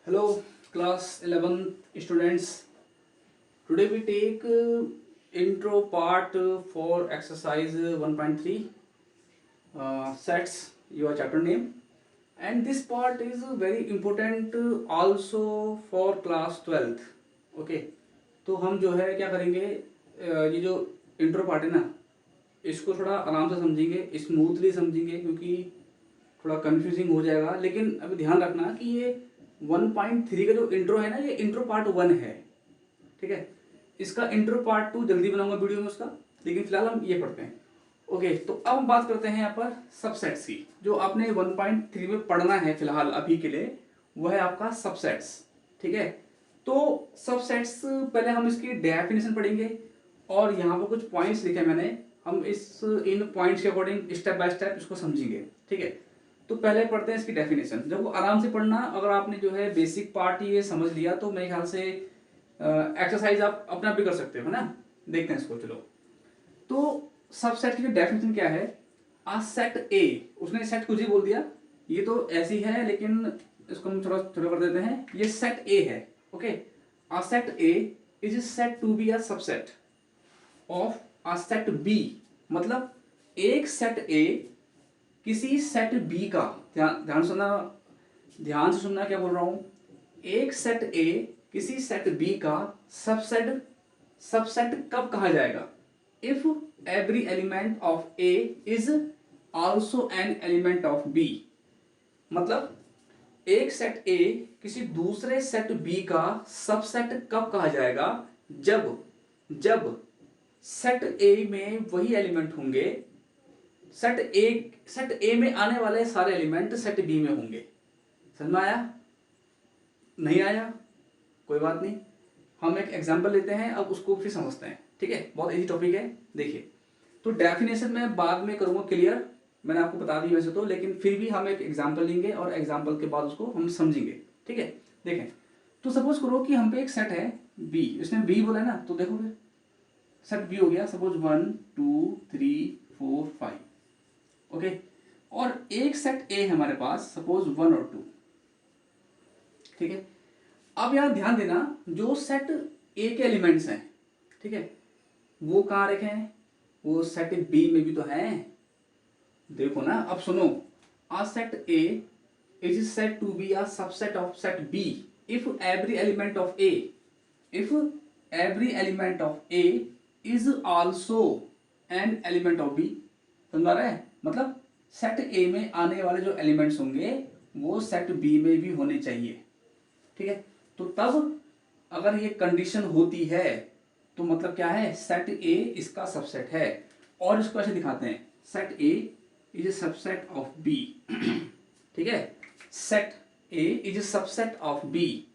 Hello, class 11 students. Today we take intro part for exercise 1.3 sets your chapter name, and this part is very important also for class 12th. Okay, तो हम जो है क्या करेंगे, ये जो intro part है ना, इसको थोड़ा आराम से समझेंगे, स्मूथली समझेंगे, क्योंकि थोड़ा कंफ्यूजिंग हो जाएगा। लेकिन अभी ध्यान रखना कि ये 1.3 का जो इंट्रो है ना, ये इंट्रो पार्ट 1 है, ठीक है। इसका इंट्रो पार्ट 2 जल्दी बनाऊंगा वीडियो में उसका, लेकिन फिलहाल हम ये पढ़ते हैं। ओके, तो अब हम बात करते हैं यहाँ पर सबसेट्स की। जो आपने 1.3 में पढ़ना है फिलहाल अभी के लिए, वो है आपका सबसेट्स, ठीक है। तो सबसेट्स पहले हम इसकी डेफिनेशन पढ़ेंगे, और यहाँ पर कुछ पॉइंट्स लिखे मैंने, हम इन पॉइंट्स के अकॉर्डिंग स्टेप बाय स्टेप इसको समझेंगे, ठीक है। तो पहले पढ़ते हैं इसकी डेफिनेशन। जब वो आराम से पढ़ना, अगर आपने जो है बेसिक पार्ट ये समझ लिया तो मेरे ख्याल से एक्सरसाइज आप अपना भी कर सकते हो, है ना। देखते हैं इसको, चलो। तो सबसेट की डेफिनेशन क्या है? आ सेट ए, उसने सेट कुछ ही बोल दिया, ये तो ऐसी है, लेकिन इसको हम थोड़ा थोड़ा कर देते हैं। ये सेट ए है, okay. Uh set A is set to B a subset of uh set B. मतलब एक सेट ए किसी सेट बी का, ध्यान सुनना, ध्यान से सुनना क्या बोल रहा हूं। एक सेट ए किसी सेट बी का सबसेट सबसेट कब कहा जाएगा? If every element of A is also an element of B. मतलब एक सेट ए किसी दूसरे सेट बी का सबसेट कब कहा जाएगा? जब जब सेट ए में वही एलिमेंट होंगे, सेट ए में आने वाले सारे एलिमेंट सेट बी में होंगे। समझ में आया? नहीं आया? कोई बात नहीं, हम एक एग्जांपल लेते हैं, अब उसको फिर समझते हैं, ठीक है। बहुत इजी टॉपिक है। देखिए, तो डेफिनेशन में बाद में करूंगा क्लियर, मैंने आपको बता दी वैसे तो, लेकिन फिर भी हम एक एग्जांपल लेंगे और एग्जांपल के बाद उसको हम समझेंगे, ठीक है। देखें, तो सपोज करो कि हम पे एक सेट है बी, इसने बी बोला है ना, तो देखो फिर सेट बी हो गया, सपोज 1 2 3 4 5, ओके। और एक सेट ए है हमारे पास, सपोज 1 और 2, ठीक है। अब यहां ध्यान देना, जो सेट ए के एलिमेंट्स हैं, ठीक है, वो कहां रखे हैं? वो सेट बी में भी तो है। देखो ना, अब सुनो, a set A is set to B a subset of set B if every element of A, if every element of A is also an element of B. समझ आ रहा है? मतलब सेट ए में आने वाले जो एलिमेंट्स होंगे वो सेट बी में भी होने चाहिए, ठीक है। तो तब अगर ये कंडीशन होती है तो मतलब क्या है? सेट ए इसका सबसेट है। और इसको ऐसे दिखाते हैं, set A is a subset of B, ठीक है। Set A is a subset of B.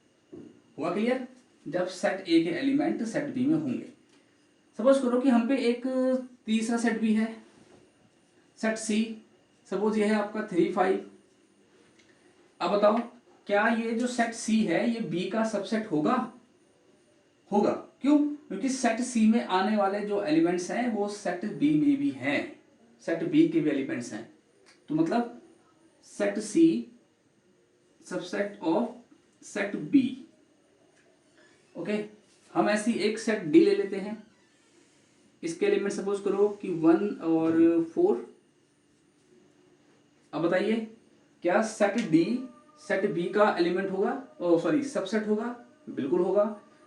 हुआ क्लियर? जब सेट ए के एलिमेंट सेट बी में होंगे। सपोज करो कि हम पे एक तीसरा सेट भी है, सेट सी। सपोज ये है आपका 3 5। अब बताओ, क्या ये जो सेट सी है ये बी का सबसेट होगा? होगा। क्यों? क्योंकि सेट सी में आने वाले जो एलिमेंट्स हैं वो सेट बी में भी हैं, सेट बी के भी एलिमेंट्स हैं। तो मतलब set C subset of set B, okay. हम ऐसी एक सेट डी ले लेते हैं, इसके एलिमेंट सपोज करो कि 1 और 4। अब बताइए, क्या सेट डी सेट बी का एलिमेंट होगा? ओ सॉरी, सबसेट होगा? बिल्कुल होगा,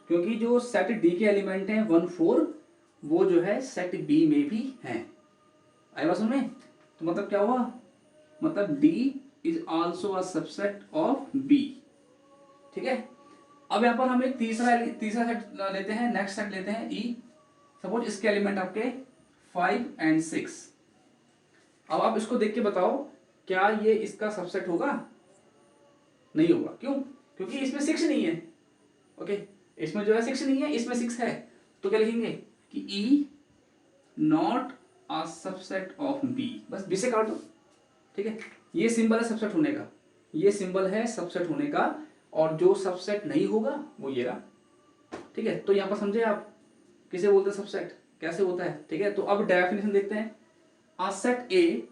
क्योंकि जो सेट डी के एलिमेंट हैं 1 4, वो जो है सेट बी में भी हैं। आई बात समझ में? तो मतलब क्या हुआ? मतलब D is also a subset of B, ठीक है। अब यहां पर हम एक तीसरा सेट लेते हैं, नेक्स्ट सेट लेते हैं ई। सपोज इसके एलिमेंट आपके 5 एंड 6। अब आप इसको देख के बताओ, क्या ये इसका सबसेट होगा? नहीं होगा। क्यों? क्योंकि इसमें 6 नहीं है, ओके। इसमें जो है 6 नहीं है, इसमें 6 है। तो क्या लिखेंगे कि E not a subset of B, बस बी से काट दो, ठीक है। ये सिंबल है सबसेट होने का, ये सिंबल है सबसेट होने का, और जो सबसेट नहीं होगा वो ये रहा, ठीक है। तो यहां पर समझे आप किसे बोलते हैं सबसेट, कैसे होता है, ठीक है। तो अब डेफिनेशन देखते हैं। A set A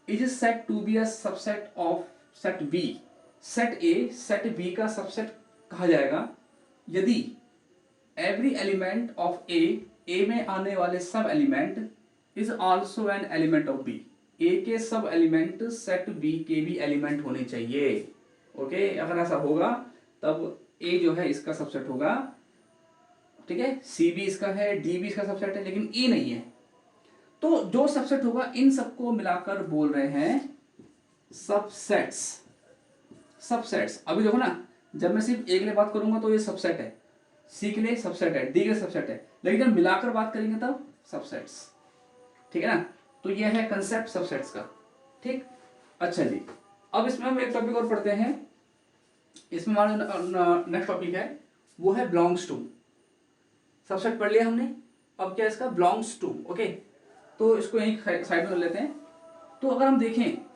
is set to B a subset of set B set A set B का सबसेट कहा जाएगा यदि एवरी एलिमेंट ऑफ ए में आने वाले सब element is also an element of B, A के सब एलिमेंट सेट बी के भी एलिमेंट होने चाहिए। ओके, अगर ऐसा होगा तब ए जो है इसका सबसेट होगा, ठीक है, सी भी इसका है, डी भी इसका सबसेट है, लेकिन ई नहीं है। तो जो सबसेट होगा इन सबको मिलाकर बोल रहे हैं सबसेट्स। सबसेट्स अभी देखो ना, जब मैं सिर्फ ए के लिए बात करूंगा तो ये सबसेट है, सी के लिए सबसेट है, डी के लिए सबसेट है, लेकिन जब मिलाकर बात करेंगे तब सबसेट्स, ठीक है ना। तो ये है कंसेप्ट सबसेट्स का, ठीक। अच्छा जी, अब इसमें हम एक टॉपिक और पढ़ते हैं। इसमें हमारा नेक्स्ट टॉपिक है वो है बिलोंग्स टू। सबसेट पढ़ लिया हमने, अब क्या इसका बिलोंग्स टू। ओके, तो इसको यहीं साइड में कर लेते हैं। तो अगर हम देखें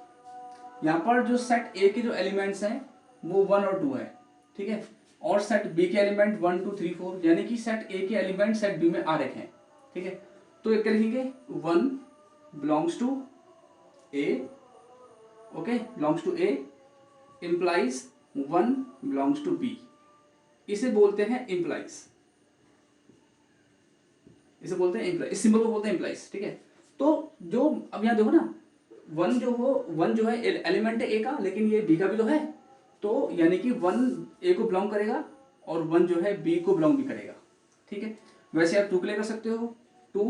यहाँ पर जो सेट ए के जो एलिमेंट्स हैं वो 1 और 2 है, ठीक है, और सेट बी के एलिमेंट 1 2 3 4, यानी कि सेट ए के एलिमेंट सेट बी में आ रखे हैं, ठीक है। तो एक लिखेंगे 1 belongs to A, okay, belongs to A implies 1 belongs to B, इसे बोलते हैं इंप्लाइज, इसे बोलते हैं इंप्लाइज, इस सिंबल को बोलते हैं इंप्लाइज, ठीक है। तो जो अब यहाँ देखो ना, 1 जो है एलिमेंट है ए का, लेकिन ये बी का भी तो है, तो यानी कि 1 ए को बिलोंग करेगा और 1 जो है बी को बिलोंग भी करेगा, ठीक है। वैसे आप 2 के लिए कर सकते हो, 2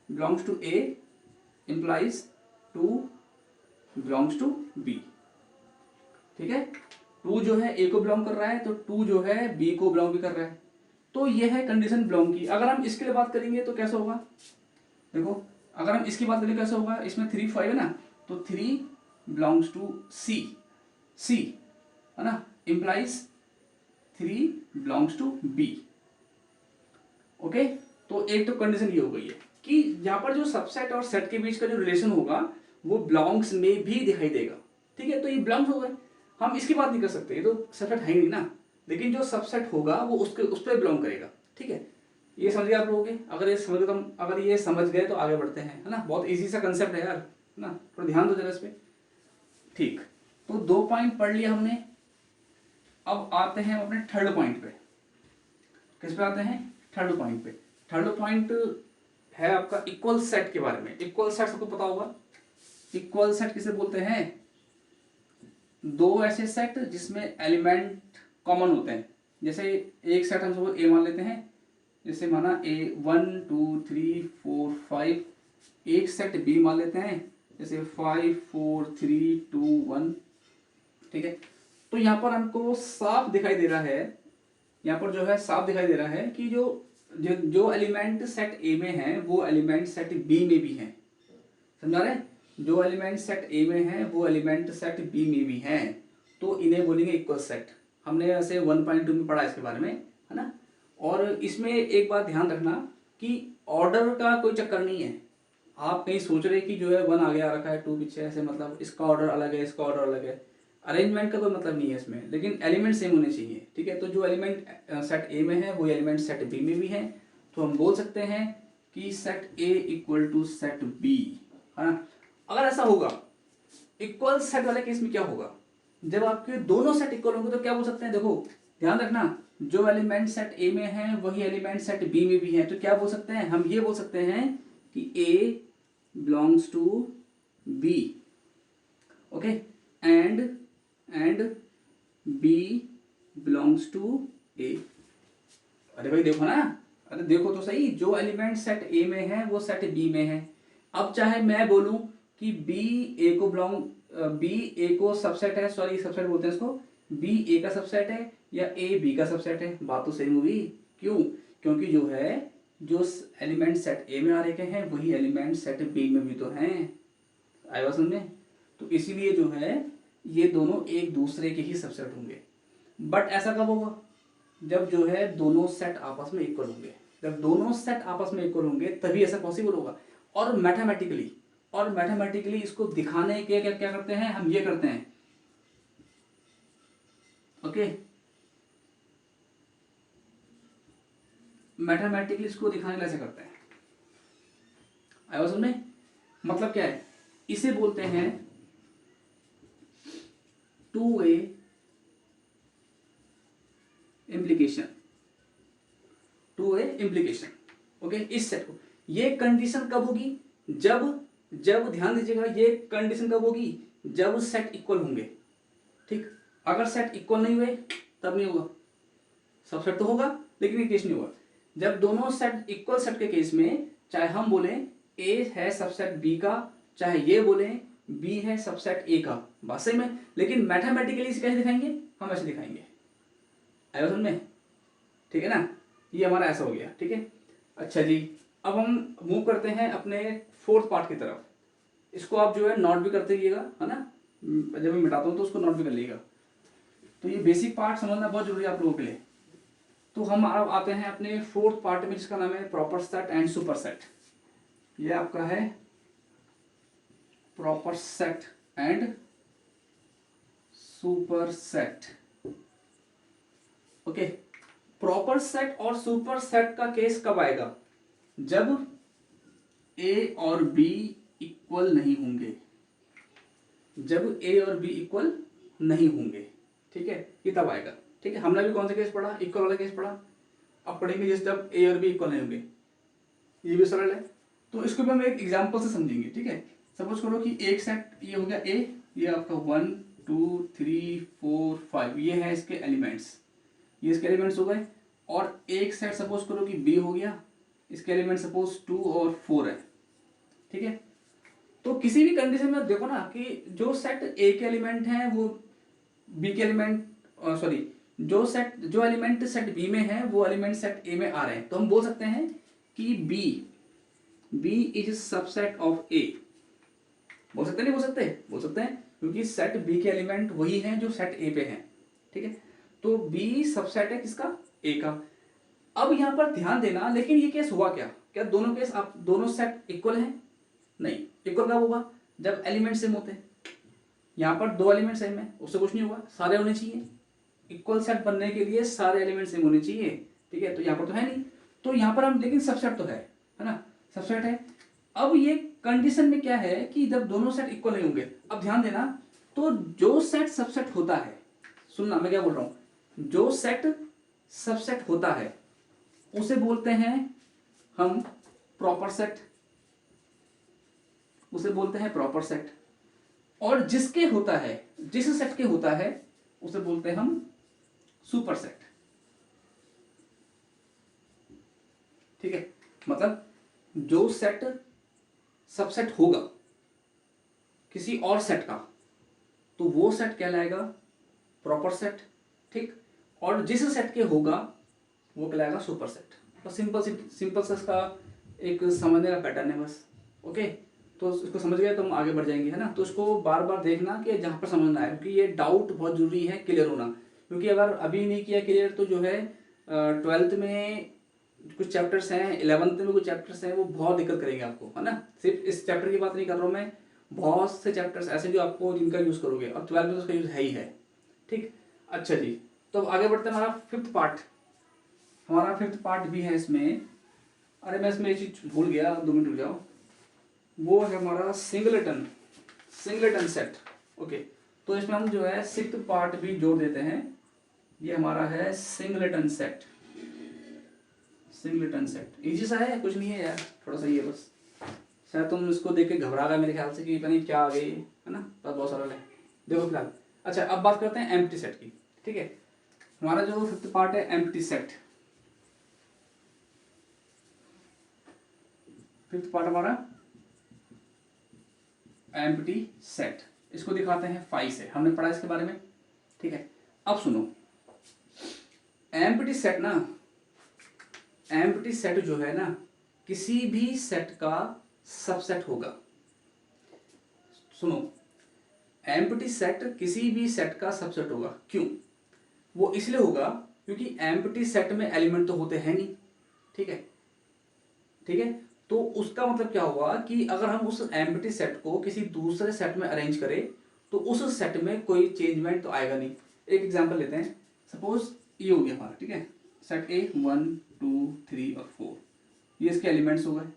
belongs to A implies 2 belongs to B, ठीक है। 2 जो है ए को बिलोंग कर रहा है तो 2 जो है बी को बिलोंग भी कर रहा है। तो ये है कंडीशन बिलोंग की। अगर हम इसके लिए बात करेंगे तो कैसा होगा, देखो अगर हम इसकी बात करें कैसा होगा, इसमें 3 5 है ना, तो 3 बिलोंग्स टू सी, सी है ना, implies 3 belongs to B. Okay, तो एक तो कंडीशन ये हो गई है कि यहाँ पर जो सबसेट और सेट के बीच का जो रिलेशन होगा वो बिलोंग्स में भी दिखाई देगा, ठीक है। तो ये बिलोंग्स हो गए, हम इसकी बात नहीं कर सकते, ये तो सबसेट है ही नहीं ना, लेकिन जो सबसेट होगा वो उसके उस पर बिलोंग करेगा, ठीक है। ये समझ गए आप लोगों के, अगर ये समझ गए तो आगे बढ़ते हैं, है ना। बहुत इजी सा कंसेप्ट है यार, है ना, थोड़ा ध्यान दो जरा इस पे, ठीक। तो 2 पॉइंट पढ़ लिया हमने, अब आते हैं अपने थर्ड पॉइंट पे। किस पे आते हैं, थर्ड पॉइंट पे। थर्ड पॉइंट है आपका इक्वल सेट के बारे में। इक्वल सेट सबको पता होगा, इक्वल सेट किसे बोलते हैं, 2 ऐसे सेट जिसमें एलिमेंट कॉमन होते हैं। जैसे एक सेट हम सब ए मान लेते हैं, जैसे माना ए 1 2 3 4 5, एक सेट बी मान लेते हैं जैसे 5 4 3 2 1, ठीक है। तो यहाँ पर हमको साफ दिखाई दे रहा है, यहाँ पर जो है साफ दिखाई दे रहा है कि जो एलिमेंट सेट ए में है वो एलिमेंट सेट बी में भी है, समझा रहे, जो एलिमेंट सेट ए में है वो एलिमेंट सेट बी में भी है, तो इन्हें बोलेंगे इक्वल सेट। हमने ऐसे 1.2 में पढ़ा इसके बारे में, है ना। और इसमें एक बात ध्यान रखना कि ऑर्डर का कोई चक्कर नहीं है। आप कहीं सोच रहे कि जो है 1 आगे आ रखा है 2 पीछे, ऐसे मतलब इसका ऑर्डर अलग है इसका ऑर्डर अलग है, अरेंजमेंट का कोई मतलब नहीं है इसमें, लेकिन एलिमेंट सेम होने चाहिए, ठीक है। तो जो एलिमेंट सेट ए में है वो एलिमेंट सेट बी में भी है, तो हम बोल सकते हैं कि set A equal to set B, है ना। अगर ऐसा होगा इक्वल सेट वाले केस में क्या होगा, जब आपके दोनों सेट इक्वल होंगे तो क्या बोल सकते हैं, देखो ध्यान रखना, जो एलिमेंट सेट ए में है वही एलिमेंट सेट बी में भी है, तो क्या बोल सकते हैं, हम ये बोल सकते हैं कि A belongs to B, okay, and B belongs to A. अरे भाई देखो ना, अरे देखो तो सही, जो एलिमेंट सेट ए में है वो सेट बी में है। अब चाहे मैं बोलूं कि बी ए को बी ए को सबसेट है, सॉरी सबसेट बोलते हैं इसको, बी ए का सबसेट है या ए बी का सबसेट है, बात तो सही हुई। क्यों, क्योंकि जो है जो एलिमेंट सेट ए में आ रखे हैं वही एलिमेंट सेट बी में भी तो हैं, आया समझ में। तो इसीलिए जो है ये दोनों एक दूसरे के ही सबसेट होंगे। बट ऐसा कब होगा, जब जो है दोनों सेट आपस में इक्वल होंगे, जब दोनों सेट आपस में इक्वल होंगे तभी ऐसा पॉसिबल होगा। और मैथमेटिकली इसको दिखाने के क्या करते हैं, हम ये करते हैं, ओके, मैथमेटिकली इसको दिखाने के लिए ऐसे करते हैं, आया समझ में। मतलब क्या है, इसे बोलते हैं 2a इम्प्लीकेशन, ओके, इस सेट को। ये कंडीशन कब होगी, जब ध्यान दीजिएगा, ये कंडीशन कब होगी, जब सेट इक्वल होंगे, ठीक। अगर सेट इक्वल नहीं हुए तब नहीं होगा, सबसेट तो होगा लेकिन ये केस नहीं होगा। जब दोनों सेट इक्वल सेट के केस में, चाहे हम बोले ए है सबसेट बी का, चाहे ये बोले बी है सबसेट ए का, बात सही में, लेकिन मैथमेटिकली इसे कैसे दिखाएंगे, हम ऐसे दिखाएंगे, आया समझ में, ठीक है ना। ये हमारा ऐसा हो गया, ठीक है। अच्छा जी, अब हम मूव करते हैं अपने फोर्थ पार्ट की तरफ। इसको आप जो है नोट भी करते रहिएगा, है ना, जब मैं मिटाता हूँ तो उसको नोट भी कर लीजिएगा। तो ये बेसिक पार्ट समझना बहुत जरूरी है आप लोगों के लिए। तो हम अब आते हैं अपने फोर्थ पार्ट में, जिसका नाम है proper set and super set. ये आपका है proper set and super set, okay. Proper set और सुपर सेट का केस कब आएगा, जब ए और बी इक्वल नहीं होंगे, जब ए और बी इक्वल नहीं होंगे, ठीक है, ये तब आएगा, ठीक है। हमने भी कौन सा केस पढ़ा, इक्वल वाला केस पढ़ा, अब पढ़ेंगे जैसे जब ए और बी इक्वल नहीं होंगे, ये भी सरल है। तो इसको भी हम एक एग्जांपल से समझेंगे, ठीक है। सपोज करो कि एक सेट ये हो गया ए, ये आपका 1 2 3 4 5, ये है इसके एलिमेंट्स, ये इसके एलिमेंट्स हो गए। और एक सेट सपोज करो कि बी हो गया, इसके एलिमेंट सपोज 2 और 4 है, ठीक है। तो किसी भी कंडीशन में देखो ना कि जो सेट ए के एलिमेंट हैं वो बी के एलिमेंट, सॉरी, जो एलिमेंट सेट बी में है वो एलिमेंट सेट ए में आ रहे हैं, तो हम बोल सकते हैं कि बी इज सबसेट ऑफ ए। बोल सकते नहीं बोल सकते, बोल सकते हैं, क्योंकि सेट बी के एलिमेंट वही हैं जो सेट ए पे हैं, ठीक है। तो बी सबसेट है किसका, ए का। अब यहां पर ध्यान देना, लेकिन ये केस हुआ क्या दोनों केस, आप दोनों सेट इक्वल हैं, नहीं। इक्वल कब होगा, जब एलिमेंट सेम होते हैं। यहाँ पर दो एलिमेंट सेम है, उससे कुछ नहीं होगा, सारे होने चाहिए। इक्वल सेट बनने के लिए सारे एलिमेंट सेम होने चाहिए, ठीक है। तो यहाँ पर तो है नहीं, तो यहाँ पर हम, लेकिन सबसेट तो है ना, सबसेट है। अब ये कंडीशन में क्या है कि जब दोनों सेट इक्वल नहीं होंगे, अब ध्यान देना, तो जो सेट सबसेट होता है, सुनना मैं क्या बोल रहा हूं, जो सेट सबसेट होता है उसे बोलते हैं हम प्रॉपर सेट, उसे बोलते हैं प्रॉपर सेट। और जिसके होता है, जिस सेट के होता है उसे बोलते हैं हम सुपर सेट, ठीक है। मतलब जो सेट सबसेट होगा किसी और सेट का, तो वो सेट कहलाएगा प्रॉपर सेट, ठीक। और जिस सेट के होगा वो कहलाएगा सुपर सेट। तो सिंपल से इसका एक समझने का पैटर्न है बस, ओके। तो इसको समझ गए तो हम आगे बढ़ जाएंगे, है ना। तो इसको बार बार देखना कि जहाँ पर समझना है, क्योंकि ये डाउट बहुत जरूरी है क्लियर होना, क्योंकि अगर अभी नहीं किया क्लियर तो जो है 12th में कुछ चैप्टर्स हैं, 11th में कुछ चैप्टर्स हैं, वो बहुत दिक्कत करेंगे आपको, है ना। सिर्फ इस चैप्टर की बात नहीं कर रहा हूँ मैं, बहुत से चैप्टर्स ऐसे जो आपको जिनका यूज़ करोगे, और 12th में तो उसका यूज़ है ही है, ठीक। अच्छा जी, तो अब आगे बढ़ते हैं। हमारा फिफ्थ पार्ट भी है इसमें। अरे मैं इसमें ये चीज़ भूल गया, 2 मिनट रुक जाओ। वो है हमारा सिंगलेटन सेट, ओके। तो इसमें हम जो है सिक्स्थ पार्ट भी जोड़ देते हैं। ये हमारा है सिंगलेटन सेट। इजी सा है, कुछ नहीं है यार, थोड़ा सा ही है बस। शायद तुम इसको देख के घबरा गए मेरे ख्याल से कि पता नहीं क्या आ गई, है ना, बस बहुत सरल है। देखो फिलहाल, अच्छा अब बात करते हैं एम्प्टी सेट की, ठीक है। हमारा जो फिफ्थ पार्ट है एम्प्टी सेट, फिफ्थ पार्ट हमारा एम्प्टी सेट। इसको दिखाते हैं 5 से, हमने पढ़ा इसके बारे में, ठीक है। अब सुनो, एम्प्टी सेट जो है ना, किसी भी सेट का सबसेट होगा। सुनो, एम्प्टी सेट किसी भी सेट का सबसेट होगा। क्यों? वो इसलिए होगा क्योंकि एम्प्टी सेट में एलिमेंट तो होते हैं नहीं, ठीक है। तो उसका मतलब क्या हुआ कि अगर हम उस एम्प्टी सेट को किसी दूसरे सेट में अरेंज करें तो उस सेट में कोई चेंजमेंट तो आएगा नहीं। एक एग्जांपल लेते हैं, सपोज ये हो गया हमारा, ठीक है, सेट ए 1 2 3 और 4, ये इसके एलिमेंट्स हो गए।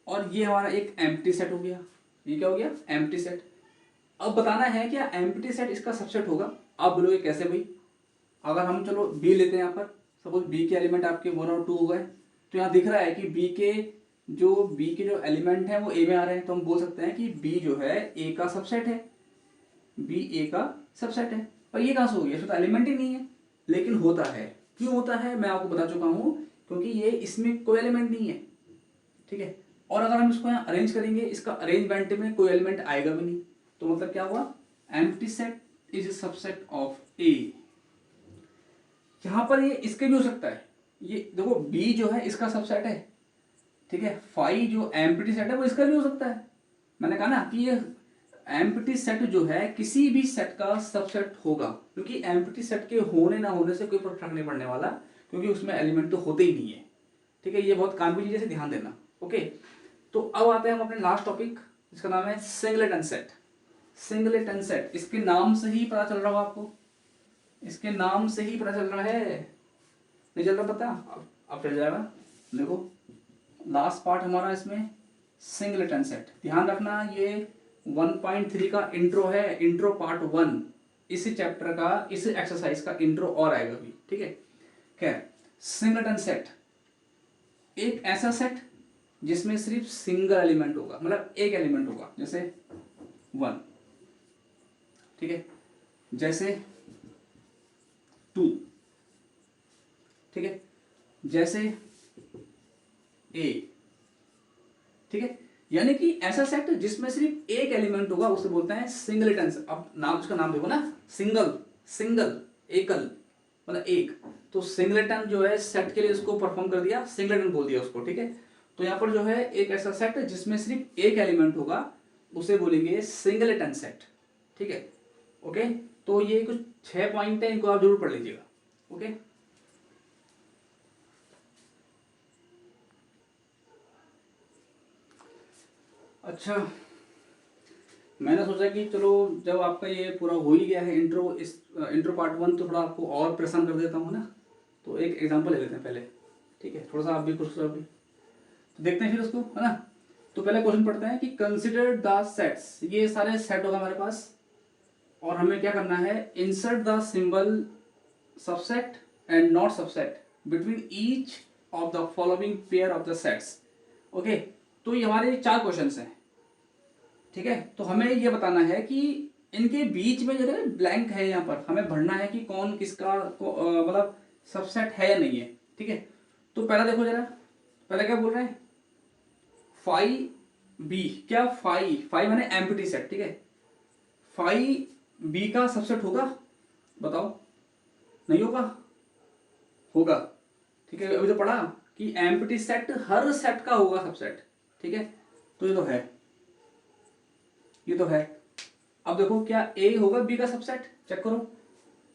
और ये हमारा एक एम्प्टी सेट हो गया। ये क्या हो गया? Empty set. अब बताना है क्या एम्प्टी सेट इसका सबसेट होगा। आप बोलोगे कैसे भाई? अगर हम चलो बी लेते हैं, यहाँ पर सपोज बी के एलिमेंट आपके 1 और 2 हो गए, तो यहाँ दिख रहा है कि बी के जो एलिमेंट हैं वो ए में आ रहे हैं, तो हम बोल सकते हैं कि बी जो है ए का सबसेट है, बी ए का सबसेट है। और ये कहाँ से हो गया, इसमें तो एलिमेंट ही नहीं है, लेकिन होता है। क्यों होता है मैं आपको बता चुका हूँ, क्योंकि ये इसमें कोई एलिमेंट नहीं है, ठीक है। और अगर हम इसको यहाँ अरेंज करेंगे, इसका अरेंजमेंट में कोई एलिमेंट आएगा भी नहीं, तो मतलब क्या हुआ, empty set is a subset of A. यहां पर ये इसके भी हो सकता है, ये देखो बी जो है इसका सबसेट है, ठीक है। फाई जो एम्प्टी सेट है वो इसका भी हो सकता है। मैंने कहा ना कि ये एम्प्टी सेट जो है किसी भी सेट का सबसेट होगा, क्योंकि एम्प्टी सेट के होने ना होने से कोई फर्क नहीं पड़ने वाला, क्योंकि उसमें एलिमेंट तो होते ही नहीं है, ठीक है। ये बहुत काम की चीज है, ध्यान देना, ओके। तो अब आते हैं हम अपने लास्ट टॉपिक, जिसका नाम है सिंगलेटन सेट। सिंगलेटन सेट, इसके नाम से ही पता चल रहा होगा आपको, इसके नाम से ही पता चल रहा है, नहीं चल रहा पता, अब चल जाएगा। देखो लास्ट पार्ट हमारा इसमें सिंगलेटन सेट, ध्यान रखना ये 1.3 का इंट्रो है, इंट्रो पार्ट 1, इस चैप्टर का, इस एक्सरसाइज का इंट्रो और आएगा भी, ठीक है। खैर, सिंगलेटन सेट एक ऐसा सेट जिसमें सिर्फ सिंगल एलिमेंट होगा, मतलब एक एलिमेंट होगा, जैसे 1, ठीक है, जैसे 2, ठीक है, जैसे A, ठीक है। यानी कि ऐसा सेट जिसमें सिर्फ एक एलिमेंट होगा उसे बोलते हैं सिंगलेटन। अब नाम, उसका नाम देखो ना, सिंगल, एकल, मतलब एक, तो सिंगलेटन जो है सेट के लिए उसको परफॉर्म कर दिया, सिंगलेटन बोल दिया उसको, ठीक है। तो यहाँ पर जो है एक ऐसा सेट जिसमें सिर्फ एक एलिमेंट होगा उसे बोलेंगे सिंगलेटन सेट, ठीक है, ओके। तो ये कुछ 6 पॉइंट है, इनको आप जरूर पढ़ लीजिएगा, ओके। अच्छा, मैंने सोचा कि चलो जब आपका ये पूरा हो ही गया है इंट्रो, इस इंट्रो पार्ट 1, तो थोड़ा आपको और परेशान कर देता हूँ ना। तो एक एग्जांपल ले लेते हैं पहले, ठीक है, थोड़ा सा आप भी कुछ भी तो देखते हैं फिर उसको, है ना। तो पहले क्वेश्चन पढ़ते हैं कि कंसिडर द सेट्स, ये सारे सेट होगा हमारे पास, और हमें क्या करना है, insert the symbol subset and not subset between each of the following pair of the sets, okay. तो ये हमारे 4 क्वेश्चन हैं, ठीक है। तो हमें ये बताना है कि इनके बीच में जो है ब्लैंक है, यहाँ पर हमें भरना है कि कौन किसका मतलब सबसेट है या नहीं है, ठीक है। तो पहला देखो जरा, पहले क्या बोल रहे हैं, फाई बी, क्या फाई माने एम्प्टी सेट, ठीक है। फाई बी का सबसेट होगा, बताओ, नहीं होगा, होगा, ठीक है। अभी तो पढ़ा कि एम्प्टी सेट हर सेट का होगा सबसेट, ठीक है। तो ये तो है, ये तो है। अब देखो क्या ए होगा बी का सबसेट, चेक करो।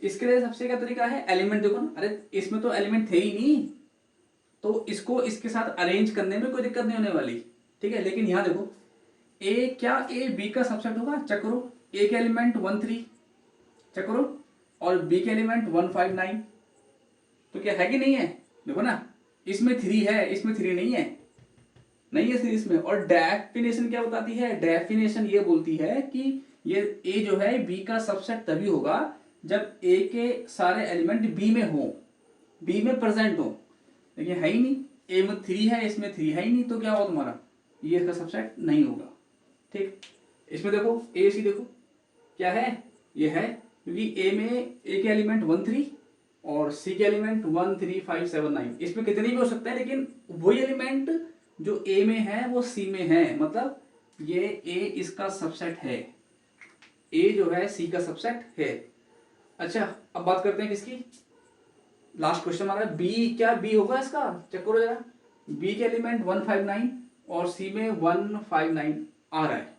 इसके लिए सबसे क्या तरीका है, एलिमेंट देखो ना, अरे इसमें तो एलिमेंट थे ही नहीं, तो इसको इसके साथ अरेंज करने में कोई दिक्कत नहीं होने वाली, ठीक है। लेकिन यहां देखो ए, क्या ए बी का सबसेट होगा, चेक करो। ए के एलिमेंट 1 3, चेक करो, और बी के एलिमेंट 1 5 9, तो क्या है कि नहीं है, देखो ना, इसमें 3 है, इसमें 3 नहीं है, नहीं है सीरीज में। और डेफिनेशन क्या बताती है, डेफिनेशन ये बोलती है कि ये ए जो है बी का सबसेट तभी होगा जब ए के सारे एलिमेंट बी में हो, बी में प्रेजेंट हो। लेकिन है ही नहीं, ए में 3 है, इसमें 3 है ही नहीं, तो क्या होगा तुम्हारा, ये इसका सबसेट नहीं होगा, ठीक। इसमें देखो ए सी, देखो क्या है, ये है, क्योंकि ए में ए के एलिमेंट 1 3 और सी के एलिमेंट 1 3 5 7 9, इसमें कितने भी हो सकते हैं, लेकिन वही एलिमेंट जो ए में है वो सी में है, मतलब ये ए इसका सबसेट है, ए जो है सी का सबसेट है। अच्छा, अब बात करते हैं किसकी, लास्ट क्वेश्चन हमारा बी, क्या बी होगा इसका, चेक करो जरा। बी के एलिमेंट 1 5 9 और सी में 1 5 9 आ रहा है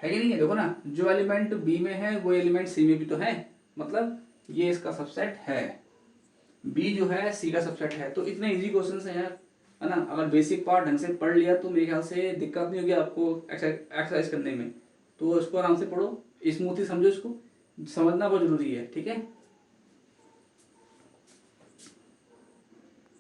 कि नहीं है, देखो ना, जो एलिमेंट बी में है वो एलिमेंट सी में भी तो है, मतलब ये इसका सबसेट है, बी जो है सी का सबसेट है। तो इतने इजी क्वेश्चन है यार, है ना। अगर बेसिक पार्ट ढंग से पढ़ लिया तो मेरे ख्याल से दिक्कत नहीं होगी आपको एक्सरसाइज करने में, तो इसको आराम से पढ़ो, स्मूथली समझो, इसको समझना बहुत जरूरी है, ठीक है।